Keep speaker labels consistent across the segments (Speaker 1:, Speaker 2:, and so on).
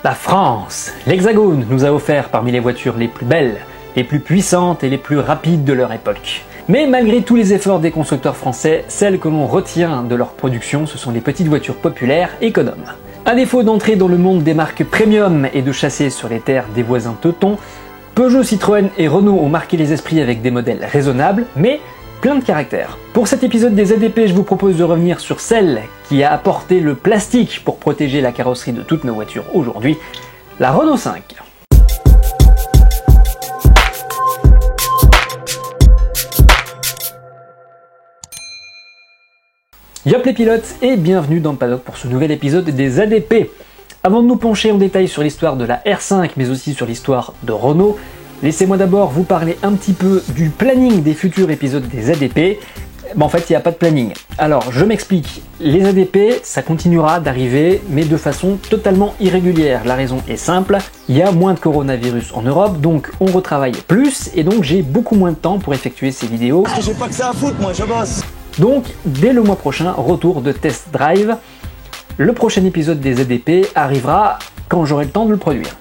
Speaker 1: La France, l'Hexagone, nous a offert parmi les voitures les plus belles, les plus puissantes et les plus rapides de leur époque. Mais malgré tous les efforts des constructeurs français, celles que l'on retient de leur production, ce sont les petites voitures populaires économes. À défaut d'entrer dans le monde des marques premium et de chasser sur les terres des voisins teutons, Peugeot, Citroën et Renault ont marqué les esprits avec des modèles raisonnables, mais plein de caractère. Pour cet épisode des ZDP, je vous propose de revenir sur celle qui a apporté le plastique pour protéger la carrosserie de toutes nos voitures aujourd'hui, la Renault 5. Yop les pilotes et bienvenue dans le paddock pour ce nouvel épisode des ADP. Avant de nous pencher en détail sur l'histoire de la R5 mais aussi sur l'histoire de Renault, laissez-moi d'abord vous parler un petit peu du planning des futurs épisodes des ADP. En fait, il n'y a pas de planning. Alors, je m'explique. Les ADP, ça continuera d'arriver, mais de façon totalement irrégulière. La raison est simple, il y a moins de coronavirus en Europe, donc on retravaille plus, et donc j'ai beaucoup moins de temps pour effectuer ces vidéos.
Speaker 2: Parce que j'ai pas que ça à foutre, moi, je bosse.
Speaker 1: Donc, dès le mois prochain, retour de Test Drive. Le prochain épisode des ADP arrivera quand j'aurai le temps de le produire.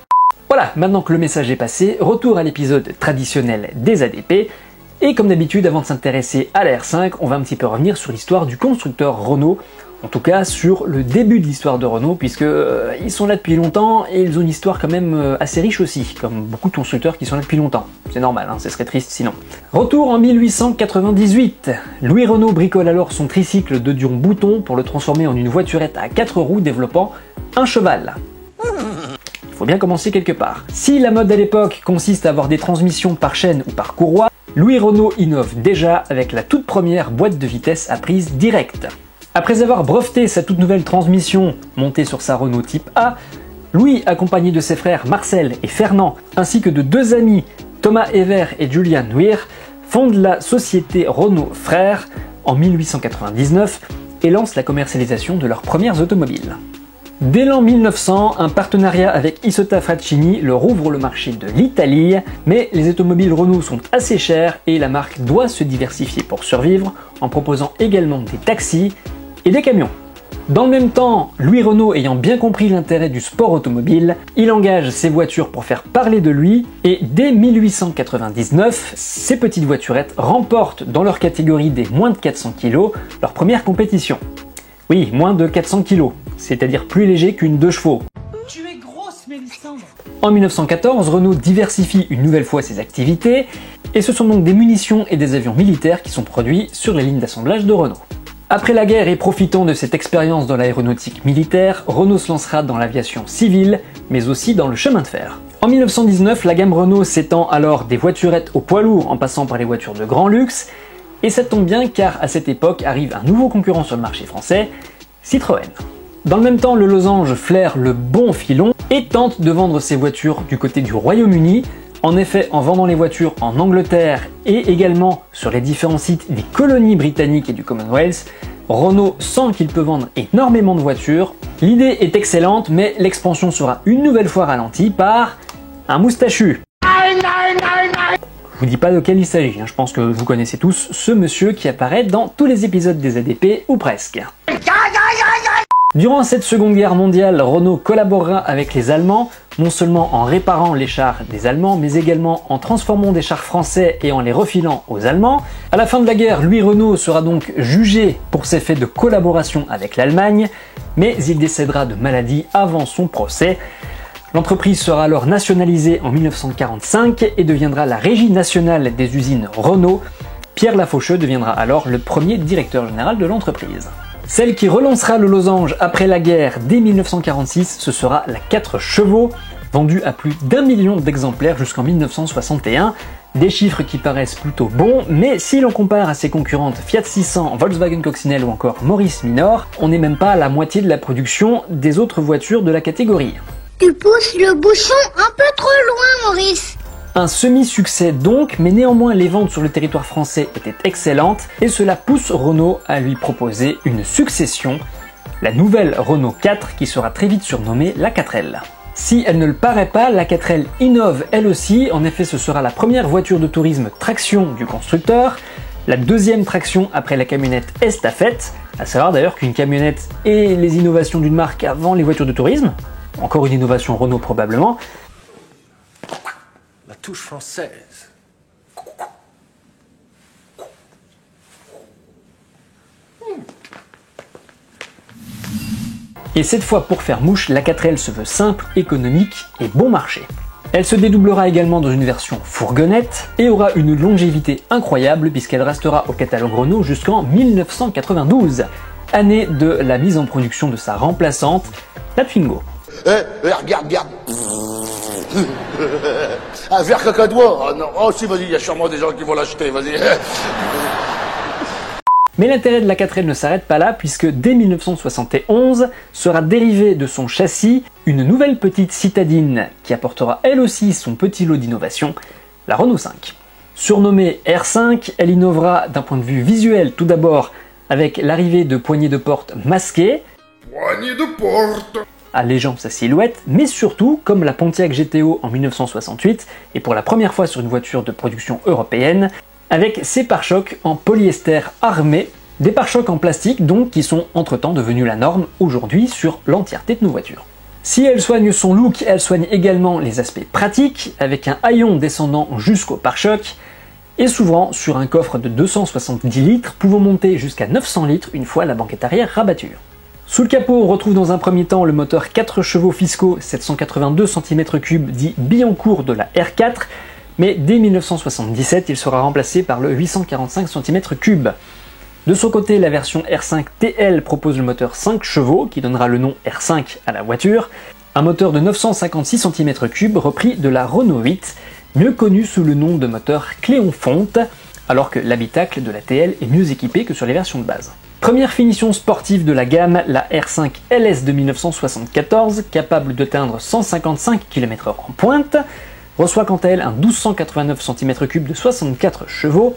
Speaker 1: Voilà, maintenant que le message est passé, retour à l'épisode traditionnel des ADP. Et comme d'habitude, avant de s'intéresser à la R5, on va un petit peu revenir sur l'histoire du constructeur Renault. En tout cas, sur le début de l'histoire de Renault, puisque ils sont là depuis longtemps et ils ont une histoire quand même assez riche aussi, comme beaucoup de constructeurs qui sont là depuis longtemps. C'est normal, hein, ce serait triste sinon. Retour en 1898. Louis Renault bricole alors son tricycle de Dion-Bouton pour le transformer en une voiturette à 4 roues développant un cheval. Il faut bien commencer quelque part. Si la mode à l'époque consiste à avoir des transmissions par chaîne ou par courroie, Louis Renault innove déjà avec la toute première boîte de vitesse à prise directe. Après avoir breveté sa toute nouvelle transmission montée sur sa Renault Type A, Louis, accompagné de ses frères Marcel et Fernand, ainsi que de deux amis, Thomas Evert et Julian Weir, fonde la société Renault Frères en 1899 et lance la commercialisation de leurs premières automobiles. Dès l'an 1900, un partenariat avec Isotta Fraccini leur ouvre le marché de l'Italie, mais les automobiles Renault sont assez chères et la marque doit se diversifier pour survivre en proposant également des taxis et des camions. Dans le même temps, Louis Renault ayant bien compris l'intérêt du sport automobile, il engage ses voitures pour faire parler de lui et dès 1899, ces petites voiturettes remportent dans leur catégorie des moins de 400 kg leur première compétition. Oui, moins de 400 kg, c'est-à-dire plus léger qu'une 2 chevaux.
Speaker 3: Tu es grosse, Mélissandre.
Speaker 1: En 1914, Renault diversifie une nouvelle fois ses activités, et ce sont donc des munitions et des avions militaires qui sont produits sur les lignes d'assemblage de Renault. Après la guerre et profitant de cette expérience dans l'aéronautique militaire, Renault se lancera dans l'aviation civile, mais aussi dans le chemin de fer. En 1919, la gamme Renault s'étend alors des voiturettes au poids lourd en passant par les voitures de grand luxe, et ça tombe bien car à cette époque arrive un nouveau concurrent sur le marché français, Citroën. Dans le même temps, le losange flaire le bon filon et tente de vendre ses voitures du côté du Royaume-Uni. En effet, en vendant les voitures en Angleterre et également sur les différents sites des colonies britanniques et du Commonwealth, Renault sent qu'il peut vendre énormément de voitures. L'idée est excellente, mais l'expansion sera une nouvelle fois ralentie par un moustachu. Je vous dis pas de quel il s'agit, je pense que vous connaissez tous ce monsieur qui apparaît dans tous les épisodes des ADP, ou presque. Durant cette seconde guerre mondiale, Renault collaborera avec les Allemands, non seulement en réparant les chars des Allemands, mais également en transformant des chars français et en les refilant aux Allemands. À la fin de la guerre, Louis Renault sera donc jugé pour ses faits de collaboration avec l'Allemagne, mais il décédera de maladie avant son procès. L'entreprise sera alors nationalisée en 1945 et deviendra la Régie nationale des usines Renault. Pierre Lafaucheux deviendra alors le premier directeur général de l'entreprise. Celle qui relancera le losange après la guerre dès 1946, ce sera la 4 chevaux, vendue à plus d'1 million d'exemplaires jusqu'en 1961. Des chiffres qui paraissent plutôt bons, mais si l'on compare à ses concurrentes Fiat 600, Volkswagen Coccinelle ou encore Maurice Minor, on n'est même pas à la moitié de la production des autres voitures de la catégorie.
Speaker 4: Tu pousses le bouchon un peu trop loin, Maurice.
Speaker 1: Un semi-succès donc, mais néanmoins les ventes sur le territoire français étaient excellentes et cela pousse Renault à lui proposer une succession, la nouvelle Renault 4 qui sera très vite surnommée la 4L. Si elle ne le paraît pas, la 4L innove elle aussi, en effet ce sera la première voiture de tourisme traction du constructeur, la deuxième traction après la camionnette Estafette, à savoir d'ailleurs qu'une camionnette et les innovations d'une marque avant les voitures de tourisme, encore une innovation Renault probablement.
Speaker 5: La touche française.
Speaker 1: Et cette fois, pour faire mouche, la 4L se veut simple, économique et bon marché. Elle se dédoublera également dans une version fourgonnette et aura une longévité incroyable puisqu'elle restera au catalogue Renault jusqu'en 1992, année de la mise en production de sa remplaçante, la Twingo.
Speaker 2: Regarde. Un verre cacadois. Oh non, oh si, vas-y, il y a sûrement des gens qui vont l'acheter, vas-y.
Speaker 1: Mais l'intérêt de la 4L ne s'arrête pas là puisque dès 1971 sera dérivée de son châssis une nouvelle petite citadine qui apportera elle aussi son petit lot d'innovation, la Renault 5. Surnommée R5, elle innovera d'un point de vue visuel tout d'abord avec l'arrivée de poignées de porte masquées, allégeant sa silhouette, mais surtout, comme la Pontiac GTO en 1968, et pour la première fois sur une voiture de production européenne, avec ses pare-chocs en polyester armé, des pare-chocs en plastique donc qui sont entre-temps devenus la norme aujourd'hui sur l'entièreté de nos voitures. Si elle soigne son look, elle soigne également les aspects pratiques, avec un haillon descendant jusqu'au pare-choc, et s'ouvrant sur un coffre de 270 litres, pouvant monter jusqu'à 900 litres une fois la banquette arrière rabattue. Sous le capot, on retrouve dans un premier temps le moteur 4 chevaux fiscaux 782 cm3 dit Billancourt de la R4, mais dès 1977, il sera remplacé par le 845 cm3. De son côté, la version R5 TL propose le moteur 5 chevaux, qui donnera le nom R5 à la voiture, un moteur de 956 cm3 repris de la Renault 8, mieux connu sous le nom de moteur Cléon-Fonte, alors que l'habitacle de la TL est mieux équipé que sur les versions de base. Première finition sportive de la gamme, la R5 LS de 1974, capable d'atteindre 155 km/h en pointe, reçoit quant à elle un 1289 cm3 de 64 chevaux.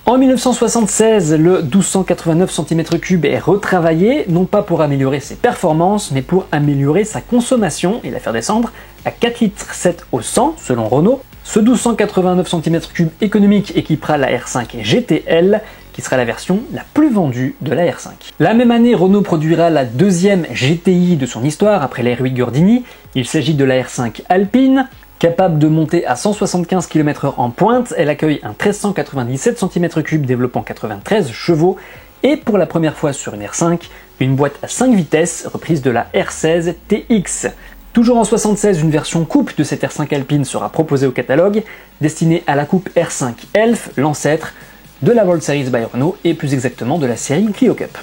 Speaker 1: En 1976, le 1289 cm3 est retravaillé, non pas pour améliorer ses performances, mais pour améliorer sa consommation et la faire descendre à 4,7 litres au 100 selon Renault. Ce 1289 cm3 économique équipera la R5 GTL, qui sera la version la plus vendue de la R5. La même année, Renault produira la deuxième GTI de son histoire après la R8 Gordini. Il s'agit de la R5 Alpine. Capable de monter à 175 km/h en pointe, elle accueille un 1397 cm3 développant 93 chevaux et pour la première fois sur une R5, une boîte à 5 vitesses reprise de la R16 TX. Toujours en 76, une version coupe de cette R5 Alpine sera proposée au catalogue, destinée à la coupe R5 Elf, l'ancêtre de la World Series by Renault et plus exactement de la série Clio Cup.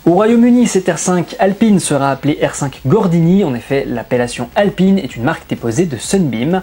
Speaker 1: Au Royaume-Uni, cette R5 Alpine sera appelée R5 Gordini, en effet l'appellation Alpine est une marque déposée de Sunbeam.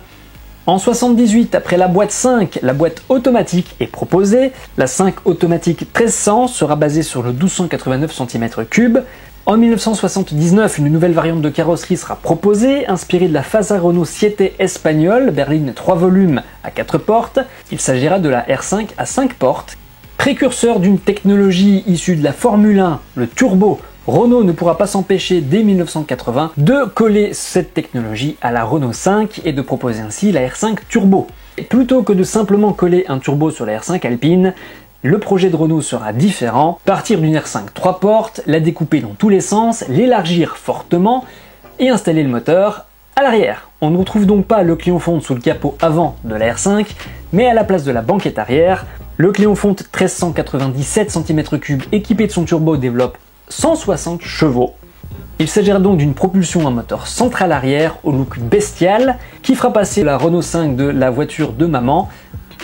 Speaker 1: En 78, après la boîte 5, la boîte automatique est proposée. La 5 automatique 1300 sera basée sur le 1289 cm3. En 1979, une nouvelle variante de carrosserie sera proposée, inspirée de la Fasa Renault Siete espagnole, berline 3 volumes à 4 portes. Il s'agira de la R5 à 5 portes. Précurseur d'une technologie issue de la Formule 1, le turbo, Renault ne pourra pas s'empêcher dès 1980 de coller cette technologie à la Renault 5 et de proposer ainsi la R5 Turbo. Et plutôt que de simplement coller un turbo sur la R5 Alpine, le projet de Renault sera différent, partir d'une R5 3 portes, la découper dans tous les sens, l'élargir fortement et installer le moteur à l'arrière. On ne retrouve donc pas le Cléon-Fonte sous le capot avant de la R5, mais à la place de la banquette arrière, le Cléon-Fonte 1397 cm3 équipé de son turbo développe 160 chevaux. Il s'agira donc d'une propulsion à moteur central arrière au look bestial qui fera passer la Renault 5 de la voiture de maman,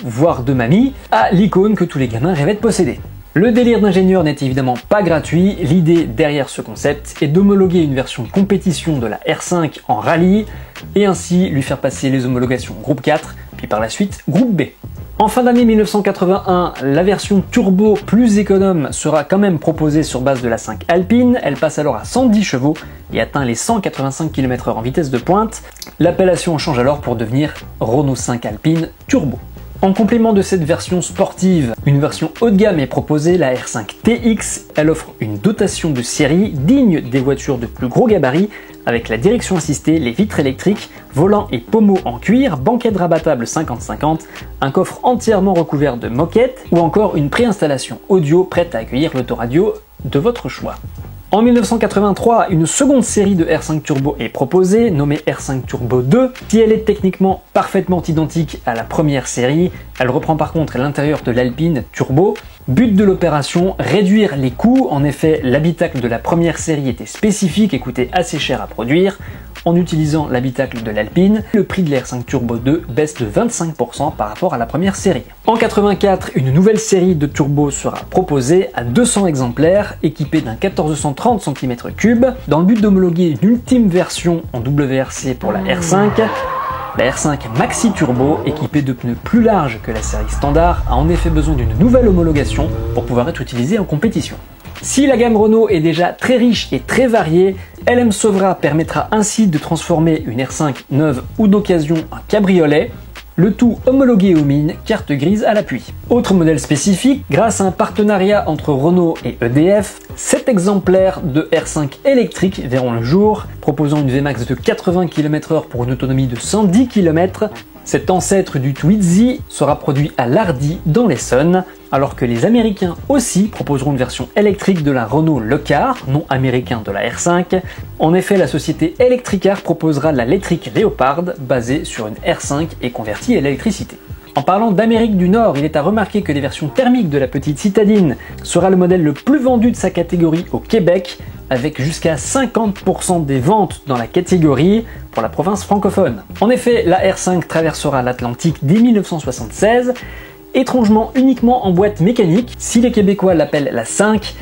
Speaker 1: voire de mamie, à l'icône que tous les gamins rêvaient de posséder. Le délire d'ingénieur n'est évidemment pas gratuit, l'idée derrière ce concept est d'homologuer une version compétition de la R5 en rallye et ainsi lui faire passer les homologations groupe 4, puis par la suite groupe B. En fin d'année 1981, la version turbo plus économe sera quand même proposée sur base de la 5 Alpine, elle passe alors à 110 chevaux et atteint les 185 km/h en vitesse de pointe. L'appellation change alors pour devenir Renault 5 Alpine Turbo. En complément de cette version sportive, une version haut de gamme est proposée, la R5 TX. Elle offre une dotation de série digne des voitures de plus gros gabarit, avec la direction assistée, les vitres électriques, volant et pommeau en cuir, banquette rabattable 50-50, un coffre entièrement recouvert de moquettes ou encore une préinstallation audio prête à accueillir l'autoradio de votre choix. En 1983, une seconde série de R5 Turbo est proposée, nommée R5 Turbo 2. Si elle est techniquement parfaitement identique à la première série, elle reprend par contre l'intérieur de l'Alpine Turbo. But de l'opération, réduire les coûts. En effet, l'habitacle de la première série était spécifique et coûtait assez cher à produire. En utilisant l'habitacle de l'Alpine, le prix de l'R5 Turbo 2 baisse de 25% par rapport à la première série. En 84, une nouvelle série de turbos sera proposée à 200 exemplaires, équipée d'un 1430 cm3, dans le but d'homologuer une ultime version en WRC pour la R5. La R5 Maxi Turbo, équipée de pneus plus larges que la série standard, a en effet besoin d'une nouvelle homologation pour pouvoir être utilisée en compétition. Si la gamme Renault est déjà très riche et très variée, LM Sovra permettra ainsi de transformer une R5 neuve ou d'occasion en cabriolet, le tout homologué aux mines, carte grise à l'appui. Autre modèle spécifique, grâce à un partenariat entre Renault et EDF, 7 exemplaires de R5 électriques verront le jour, proposant une Vmax de 80 km/h pour une autonomie de 110 km. Cet ancêtre du Twizy sera produit à Lardy dans l'Essonne, alors que les Américains aussi proposeront une version électrique de la Renault Le Car, nom américain de la R5. En effet, la société Electricar proposera la Lectric Leopard, basée sur une R5 et convertie à l'électricité. En parlant d'Amérique du Nord, il est à remarquer que les versions thermiques de la petite citadine sera le modèle le plus vendu de sa catégorie au Québec, avec jusqu'à 50% des ventes dans la catégorie pour la province francophone. En effet, la R5 traversera l'Atlantique dès 1976, étrangement uniquement en boîte mécanique. Si les Québécois l'appellent la 5,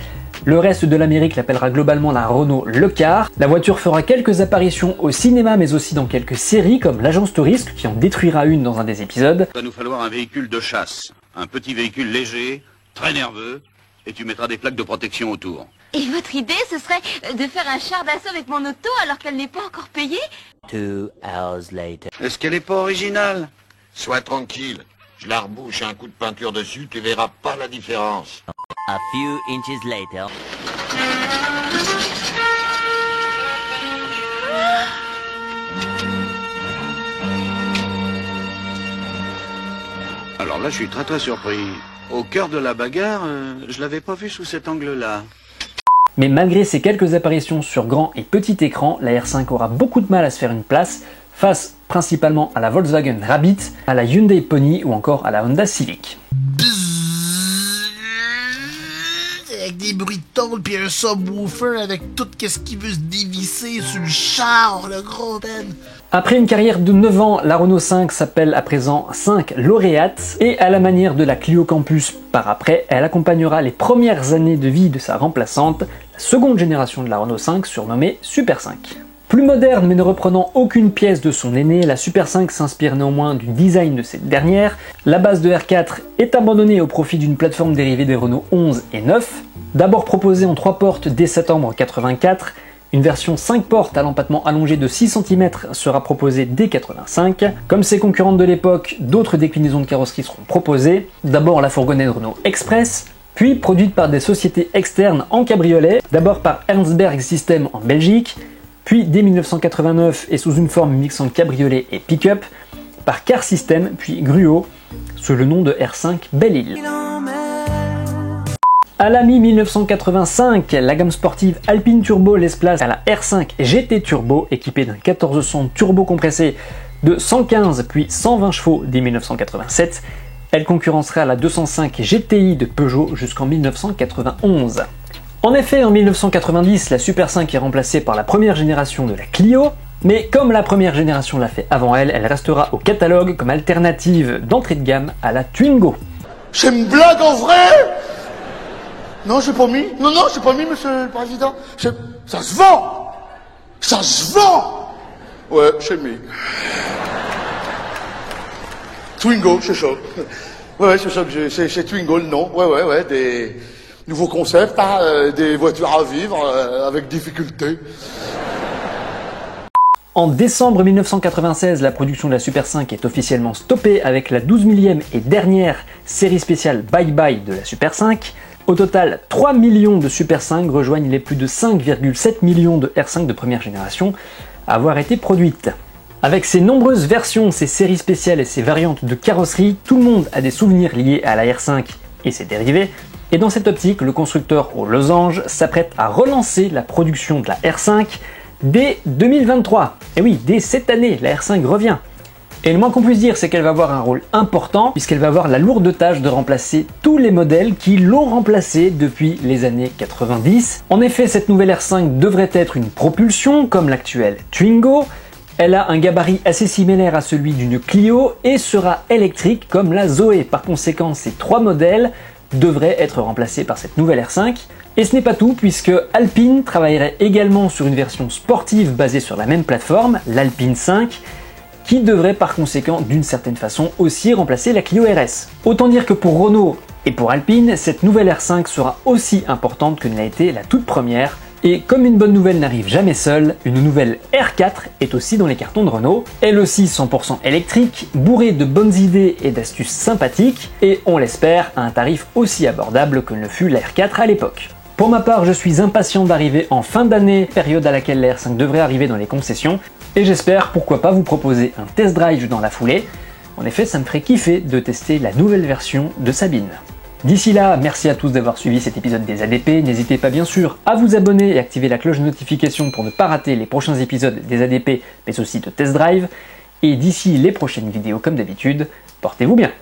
Speaker 1: le reste de l'Amérique l'appellera globalement la Renault Le Car. La voiture fera quelques apparitions au cinéma mais aussi dans quelques séries comme l'Agence Touriste qui en détruira une dans un des épisodes.
Speaker 5: Il va nous falloir un véhicule de chasse, un petit véhicule léger, très nerveux, et tu mettras des plaques de protection autour.
Speaker 6: Et votre idée, ce serait de faire un char d'assaut avec mon auto alors qu'elle n'est pas encore payée?
Speaker 7: 2 hours later.
Speaker 5: Est-ce qu'elle est pas originale?
Speaker 2: Sois tranquille. Je la rebouche un coup de peinture dessus, tu verras pas la différence.
Speaker 7: A few inches later.
Speaker 5: Alors là, je suis très surpris. Au cœur de la bagarre, je l'avais pas vu sous cet angle-là.
Speaker 1: Mais malgré ces quelques apparitions sur grand et petit écran, la R5 aura beaucoup de mal à se faire une place, face principalement à la Volkswagen Rabbit, à la Hyundai Pony ou encore à la Honda Civic.
Speaker 8: Avec des bruits de tôle puis un subwoofer avec tout ce qui veut se dévisser sur le char, le gros ben.
Speaker 1: Après une carrière de 9 ans, la Renault 5 s'appelle à présent 5 Lauréate et à la manière de la Clio Campus par après, elle accompagnera les premières années de vie de sa remplaçante, la seconde génération de la Renault 5 surnommée Super 5. Plus moderne mais ne reprenant aucune pièce de son aîné, la Super 5 s'inspire néanmoins du design de cette dernière. La base de R4 est abandonnée au profit d'une plateforme dérivée des Renault 11 et 9. D'abord proposée en 3 portes dès septembre 84, une version 5 portes à l'empattement allongé de 6 cm sera proposée dès 85. Comme ses concurrentes de l'époque, d'autres déclinaisons de carrosserie seront proposées. D'abord la fourgonnette Renault Express, puis produite par des sociétés externes en cabriolet, d'abord par Ernstberg System en Belgique, puis dès 1989 et sous une forme mixant cabriolet et pick-up, par Car System puis Gruo, sous le nom de R5 Belle-Île. À la mi-1985, la gamme sportive Alpine Turbo laisse place à la R5 GT Turbo, équipée d'un 1400 turbo compressé de 115 puis 120 chevaux dès 1987. Elle concurrencera la 205 GTI de Peugeot jusqu'en 1991. En effet, en 1990, la Super 5 est remplacée par la première génération de la Clio, mais comme la première génération l'a fait avant elle, elle restera au catalogue comme alternative d'entrée de gamme à la Twingo.
Speaker 2: C'est une blague en vrai? Non, j'ai pas mis. Non, j'ai pas mis, monsieur le président. Ça se vend! Ça se vend! Ouais, j'ai mis. Twingo, c'est ça. Ouais, c'est ça que j'ai. C'est Twingo le nom. Ouais, des nouveaux concepts, hein, des voitures à vivre avec difficulté.
Speaker 1: En décembre 1996, la production de la Super 5 est officiellement stoppée avec la 12 millième et dernière série spéciale Bye Bye de la Super 5. Au total, 3 millions de Super 5 rejoignent les plus de 5,7 millions de R5 de première génération à avoir été produites. Avec ses nombreuses versions, ses séries spéciales et ses variantes de carrosserie, tout le monde a des souvenirs liés à la R5 et ses dérivés, Et dans cette optique, le constructeur aux losanges s'apprête à relancer la production de la R5 dès 2023. Et oui, dès cette année, la R5 revient. Et le moins qu'on puisse dire, c'est qu'elle va avoir un rôle important, puisqu'elle va avoir la lourde tâche de remplacer tous les modèles qui l'ont remplacée depuis les années 90. En effet, cette nouvelle R5 devrait être une propulsion, comme l'actuelle Twingo. Elle a un gabarit assez similaire à celui d'une Clio et sera électrique comme la Zoé. Par conséquent, ces trois modèles devraient être remplacés par cette nouvelle R5. Et ce n'est pas tout, puisque Alpine travaillerait également sur une version sportive basée sur la même plateforme, l'Alpine 5, qui devrait par conséquent d'une certaine façon aussi remplacer la Clio RS. Autant dire que pour Renault et pour Alpine, cette nouvelle R5 sera aussi importante que ne l'a été la toute première. Et comme une bonne nouvelle n'arrive jamais seule, une nouvelle R4 est aussi dans les cartons de Renault, elle aussi 100% électrique, bourrée de bonnes idées et d'astuces sympathiques, et on l'espère à un tarif aussi abordable que ne le fut la R4 à l'époque. Pour ma part, je suis impatient d'arriver en fin d'année, période à laquelle la R5 devrait arriver dans les concessions, et j'espère pourquoi pas vous proposer un test drive dans la foulée. En effet, ça me ferait kiffer de tester la nouvelle version de Sabine. D'ici là, merci à tous d'avoir suivi cet épisode des ADP, n'hésitez pas bien sûr à vous abonner et activer la cloche de notification pour ne pas rater les prochains épisodes des ADP, mais aussi de test drive, et d'ici les prochaines vidéos comme d'habitude, portez-vous bien.